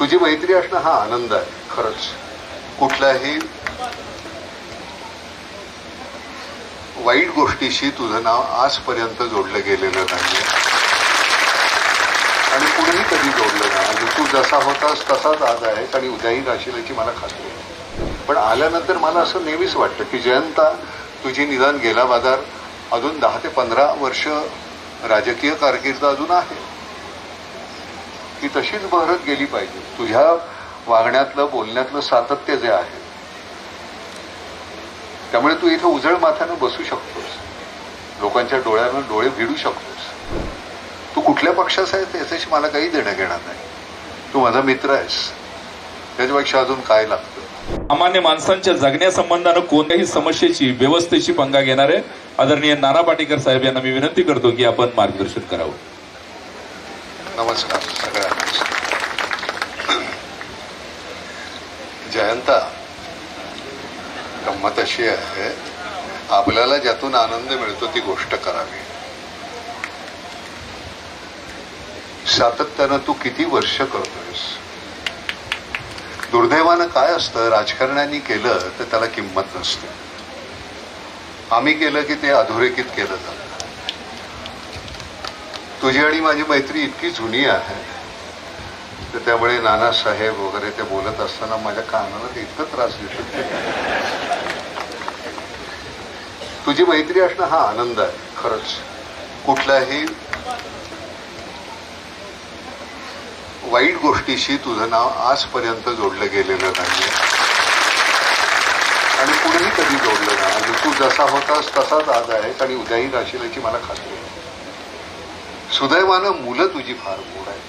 तुझी मैत्री असणं हा आनंद आहे खरंच. कुठल्याही वाईट गोष्टीशी तुझं नाव आजपर्यंत जोडलं गेलेलं नाही आणि पुढेही कधी जोडलं नाही. आणि तू जसा होतास तसाच आज आहेस आणि उद्याही राहशील याची मला खात्री आहे. पण आल्यानंतर मला असं नेहमीच वाटतं की जयंता, तुझी निदान गेला बाजार अजून 10 ते 15 वर्ष राजकीय कारकीर्द अजून आहे, ती तशीच बहरत गेली पाहिजे. तुझ्या वागण्यातलं बोलण्यातलं सातत्य जे आहे त्यामुळे तू इथं उजळ माथ्यानं बसू शकतोस, लोकांच्या डोळ्यानं डोळे भिडू शकतोस. तू कुठल्या पक्षाचा आहे त्याच्याशी मला काही देणं घेणार नाही. तू माझा मित्र आहेस, त्याच्यापेक्षा अजून काय लागतं. सामान्य माणसांच्या जगण्यासंबंधानं कोणत्याही समस्येची व्यवस्थेची पंगा घेणारे आदरणीय नाना पाटेकर साहेब यांना मी विनंती करतो की आपण मार्गदर्शन करावं. नमस्कार सगळ्यांना. जयंता, गंमत अशी आहे, आपल्याला ज्यातून आनंद मिळतो ती गोष्ट करावी. सातत्यानं तू किती वर्ष करतोयस. दुर्दैवानं काय असतं, राजकारण्यांनी केलं तर त्याला किंमत नसते. आम्ही केलं की ते अधोरेखित केलं जातं. तुझी आणि माझी मैत्री इतकी जुनी आहे तर त्यामुळे नानासाहेब वगैरे ते बोलत असताना माझ्या कानाला ते इतकं त्रास देतं. तुझी मैत्री असणं हा आनंद आहे खरंच. कुठल्याही वाईट गोष्टीशी तुझं नाव आजपर्यंत जोडलं गेलेलं नाही आणि पुढेही कधी जोडलं नाही. आणि तू जसा होतास तसाच आज आहेस आणि उद्याही राहशील याची मला खात्री आहे. सुदैवानं मुलं तुझी फार गोड आहेत.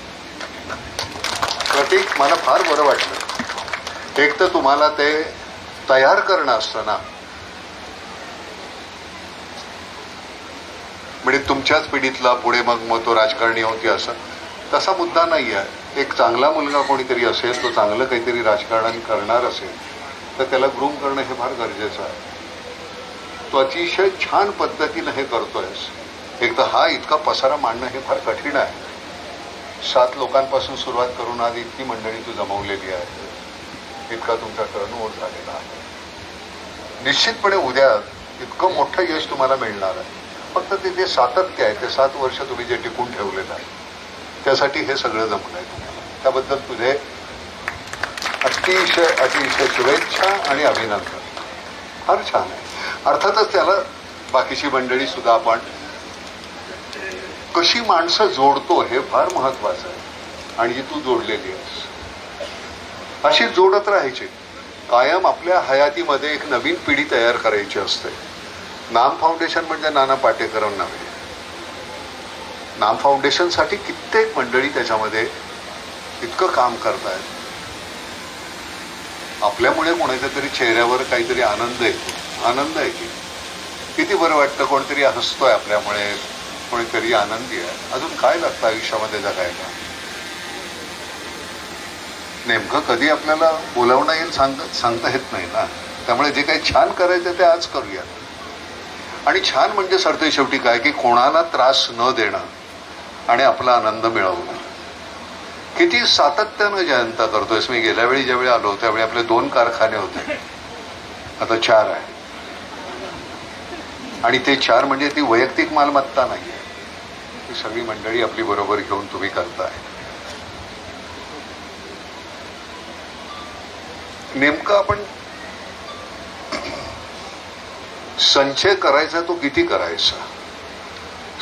प्रतीक, मला फार बरं वाटलं. एक तर तुम्हाला ते तयार करणं असतं ना, म्हणजे तुमच्याच पिढीतला पुढे मग तो राजकारणी होती असं तसा मुद्दा नाही आहे. एक चांगला मुलगा कोणीतरी असेल, तो चांगलं काहीतरी राजकारण करणार असेल तर त्याला ग्रूम करणं हे फार गरजेचं आहे. तो अतिशय छान पद्धतीनं हे करतोयस. एक तर हा इतका पसारा मांडणं हे फार कठीण आहे. 7 लोकांपासून सुरुवात करून आज इतकी मंडळी तू जमवलेली आहे, इतका तुमचा टर्नओव्हर झालेला आहे. निश्चितपणे उद्या इतकं मोठं यश तुम्हाला मिळणार आहे. फक्त ते जे सातत्य आहे, ते 7 वर्ष तुम्ही जे टिकून ठेवलेलं आहे त्यासाठी हे सगळं जमलं आहे तुम्हाला. त्याबद्दल तुझे अतिशय अतिशय शुभेच्छा आणि अभिनंदन. फार छान आहे. अर्थातच त्याला बाकीची मंडळी सुद्धा आपण कशी माणसं जोडतो हे फार महत्वाचं आहे आणि जी तू जोडलेली आहेस अशी जोडत राहायची. कायम आपल्या हयातीमध्ये एक नवीन पिढी तयार करायची असते. नाम फाउंडेशन म्हणजे नाना पाटेकर नव्हे. नाम फाउंडेशनसाठी कित्येक मंडळी त्याच्यामध्ये इतकं काम करतायत. आपल्यामुळे कोणाच्या तरी चेहऱ्यावर काहीतरी आनंद येतो. आनंद आहे की किती बरं वाटतं. कोणतरी हसतोय आपल्यामुळे, कोणीतरी आनंदी आहे. अजून काय लागतं आयुष्यामध्ये जगायला. नेमकं कधी आपल्याला बोलावणं येईल सांगता येत नाही ना. त्यामुळे जे काही छान करायचं ते आज करूया. आणि छान म्हणजे सरते शेवटी काय की कोणाला त्रास न देणं आणि आपला आनंद मिळवणं. किती सातत्यानं जयंता करतोयस. मी गेल्या वेळी ज्यावेळी आलो त्यावेळी आपले 2 कारखाने होते, आता 4 आहे. आणि ते 4 म्हणजे ती वैयक्तिक मालमत्ता नाही आहे, ती सगळी मंडळी आपली बरोबर घेऊन तुम्ही करताय. नेमकं आपण संचय करायचा तो किती करायचा.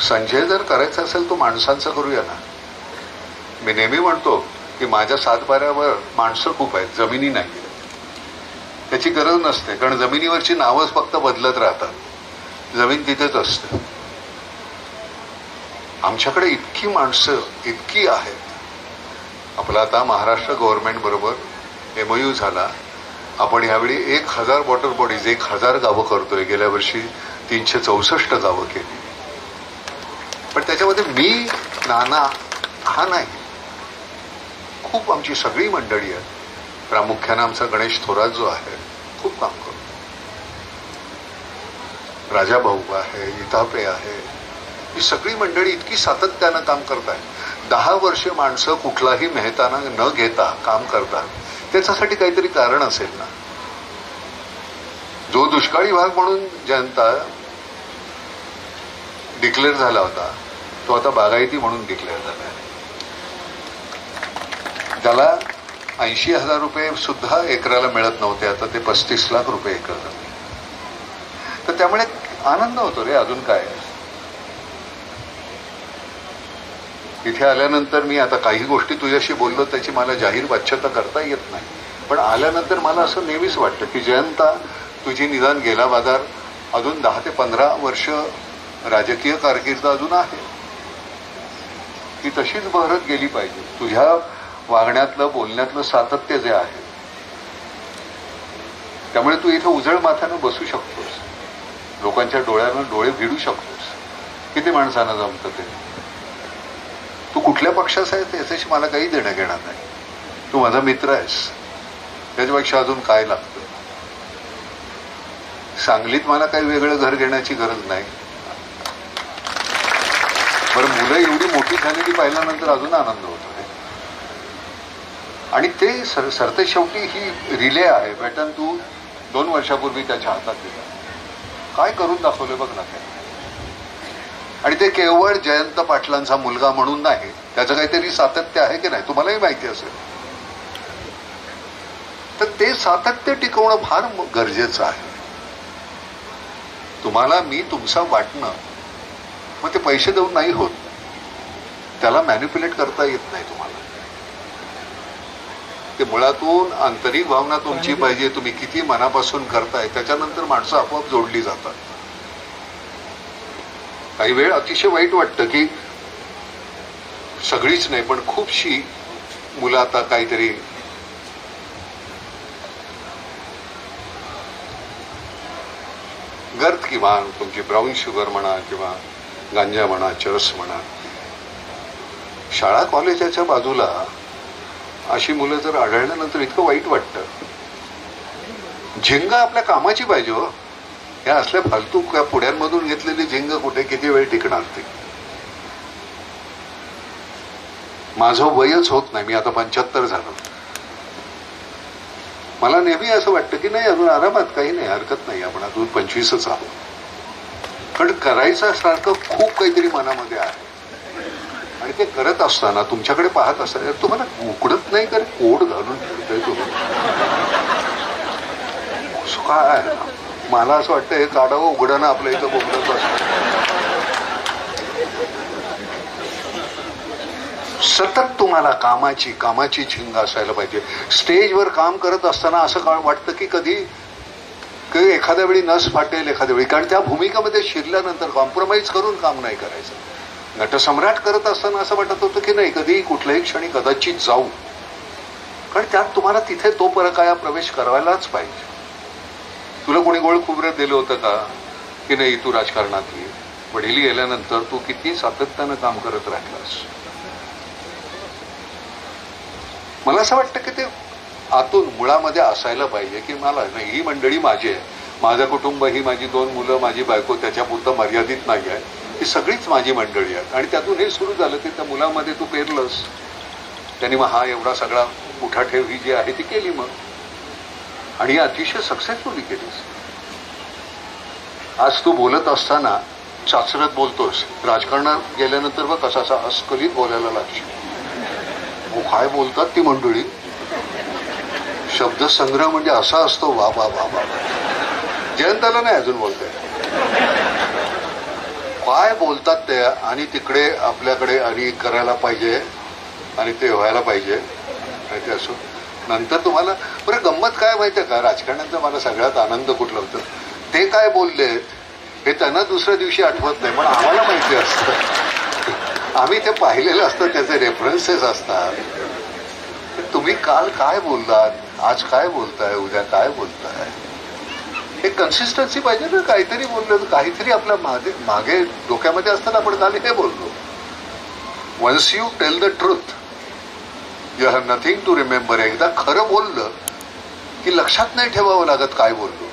संचय जर करायचा असेल तो माणसांचा करूया ना. मी नेहमी म्हणतो की माझ्या 7 बाऱ्यावर माणसं खूप आहेत, जमिनी नाही. त्याची गरज नसते, कारण जमिनीवरची नावच फक्त बदलत राहतात, जमीन तिथेच असते. आमच्याकडे इतकी माणसं इतकी आहेत. आपला आता महाराष्ट्र गव्हर्नमेंट बरोबर MOU झाला. आपण यावेळी 1000 वॉटर बॉडीज 1000 गावं करतोय. गेल्या वर्षी 364 गावं केली. पण त्याच्यामध्ये मी नाना हा नाही, खूप आमची सगळी मंडळी आहे. प्रामुख्यानं आमचा गणेश थोरात जो आहे खूप काम करतो. राजा भाऊ आहे, इतापे आहे, ही सगळी मंडळी इतकी सातत्यानं काम करत आहे. 10 वर्ष माणसं कुठलाही मेहताना न घेता काम करतात, त्याच्यासाठी काहीतरी कारण असेल ना. जो दुष्काळी भाग म्हणून जनता डिक्लेअर झाला होता तो आता बागायती म्हणून डिक्लेअर झाला. त्याला 80,000 रुपये सुद्धा एकराला मिळत नव्हते, आता ते 35 लाख रुपये एकर झाले. तर त्यामुळे आनंद होतो रे. अजून काय, इथे आल्यानंतर मी आता काही गोष्टी तुझ्याशी बोललो त्याची मला जाहीर वाच्यता करता येत नाही, पण आल्यानंतर मला असं नेहमीच वाटतं की जयंता, तुझी निदान गेला बाजार अजून 10 ते 15 वर्ष राजकीय कारकीर्द अजून आहे, ती तशीच बहरत गेली पाहिजे. तुझ्या वागण्यातलं बोलण्यातलं सातत्य जे आहे, त्यामुळे तू इथं उजळ माथ्यानं बसू शकतोस, लोकांच्या डोळ्यानं डोळे भिडू शकतोस. किती माणसांना जमतं ते. तू कुठल्या पक्षाचा आहे त्याच्याशी मला काही देणं घेणार नाही. तू माझा मित्र आहेस, त्याच्यापेक्षा अजून काय लागतं. सांगलीत मला काही वेगळं घर घेण्याची गरज नाही. बरं, मुलं एवढी मोठी झालेली पाहिल्यानंतर अजून आनंद होतो. आणि ते सरते शेवटी ही रिले आहे पॅटर्न. तू 2 वर्षापूर्वी त्याच्या हातात दिला, काय करून दाखवलं बघ ना. आणि ते केवळ जयंत पाटलांचा मुलगा म्हणून नाही, त्याचं काहीतरी सातत्य आहे की नाही, तुम्हालाही माहिती असेल. तर ते सातत्य टिकवणं फार गरजेचं आहे. तुम्हाला मी तुमचा वाटणं, मग ते पैसे देऊन नाही होत, त्याला मॅनिप्युलेट करता येत नाही तुम्हाला. ते मुळातून आंतरिक भावना तुमची पाहिजे. तुम्ही किती मनापासून करताय त्याच्यानंतर माणसं आपोआप जोडली जातात. काही वेळ अतिशय वाईट वाटतं की सगळीच नाही पण खूपशी मुलं आता काहीतरी गर्द किंवा तुमची ब्राऊन शुगर म्हणा किंवा गांजा म्हणा, चरस म्हणा, शाळा कॉलेजाच्या बाजूला अशी मुलं जर आढळल्यानंतर इतकं वाईट वाटतं. झिंग आपल्या कामाची पाहिजे हो. या असल्या फालतू पुड्यांमधून घेतलेली झिंग कुठे किती वेळ टिकणार ती. माझं वयच होत नाही, मी आता 75 झालो. मला नेहमी असं वाटतं की नाही, अजून आरामात, काही नाही, हरकत नाही, आपण अजून 25च आहोत. पण करायचं सारखं खूप काहीतरी मनामध्ये आहे. आणि ते करत असताना तुमच्याकडे पाहत असताना तुम्हाला उकडत नाही का, कोड घालून फिरतोय तुम्ही. काय मला असं वाटतं हे काढावं उघडणं आपल्या इथं बोलत असतं. सतत तुम्हाला कामाची झिंग असायला पाहिजे. स्टेजवर काम करत असताना असं वाटतं की कधी एखाद्या वेळी नस फाटेल, एखाद्या वेळी, कारण त्या भूमिकेमध्ये शिरल्यानंतर कॉम्प्रोमाइज करून काम नाही करायचं. नटसम्राट करत असताना असं वाटत होतं की नाही, कधी कुठल्याही क्षणी कदाचित जाऊ, कारण त्यात तुम्हाला तिथे तो परकाया प्रवेश करायलाच पाहिजे. तुला कोणी गोळ खोबरं दिलं होतं का की नाही तू राजकारणात ये. वडील गेल्यानंतर तू किती सातत्यानं काम करत राहिलास. मला असं वाटतं की ते आतून मुळामध्ये असायला पाहिजे की मला नाही, ही मंडळी माझी आहे, माझं कुटुंब, ही माझी 2 मुलं, माझी बायको, त्याच्यापुरतं मर्यादित नाही आहे, ही सगळीच माझी मंडळी आहेत. आणि त्यातून हे सुरू झालं की त्या मुलामध्ये तू पेरलंस, त्यांनी मग हा एवढा सगळा उठाठेव ही जी आहे ती केली मग, आणि अतिशय सक्सेसफुली केलीस. आज तू बोलत असताना चाचरत बोलतोस, राजकारणात गेल्यानंतर बघ कसा अस्खलित बोलायला लागशील. काय बोलतात ती मंडळी, शब्दसंग्रह म्हणजे असा असतो, वा वा वा वा. जयंताला नाही अजून बोलतंय, काय बोलतात ते. आणि तिकडे आपल्याकडे आणि करायला पाहिजे आणि ते व्हायला पाहिजे, ते असो. नंतर तुम्हाला बरं गंमत काय माहितीये का, राजकारणाचा मला सगळ्यात आनंद कुठला होतं, ते काय बोलले हे त्यांना दुसऱ्या दिवशी आठवत नाही, पण आम्हाला माहिती असतं. आम्ही ते पाहिलेलं असतं, त्याचे रेफरन्सेस असतात. तुम्ही काल काय बोललात, आज काय बोलताय, उद्या काय बोलताय, हे कन्सिस्टन्सी पाहिजे ना. काहीतरी बोललो, काहीतरी आपल्या मागे डोक्यामध्ये असताना आपण काल हे बोललो. Once you tell the truth you have nothing to remember. एकदा खरं बोललं की लक्षात नाही ठेवावं लागत काय बोललो.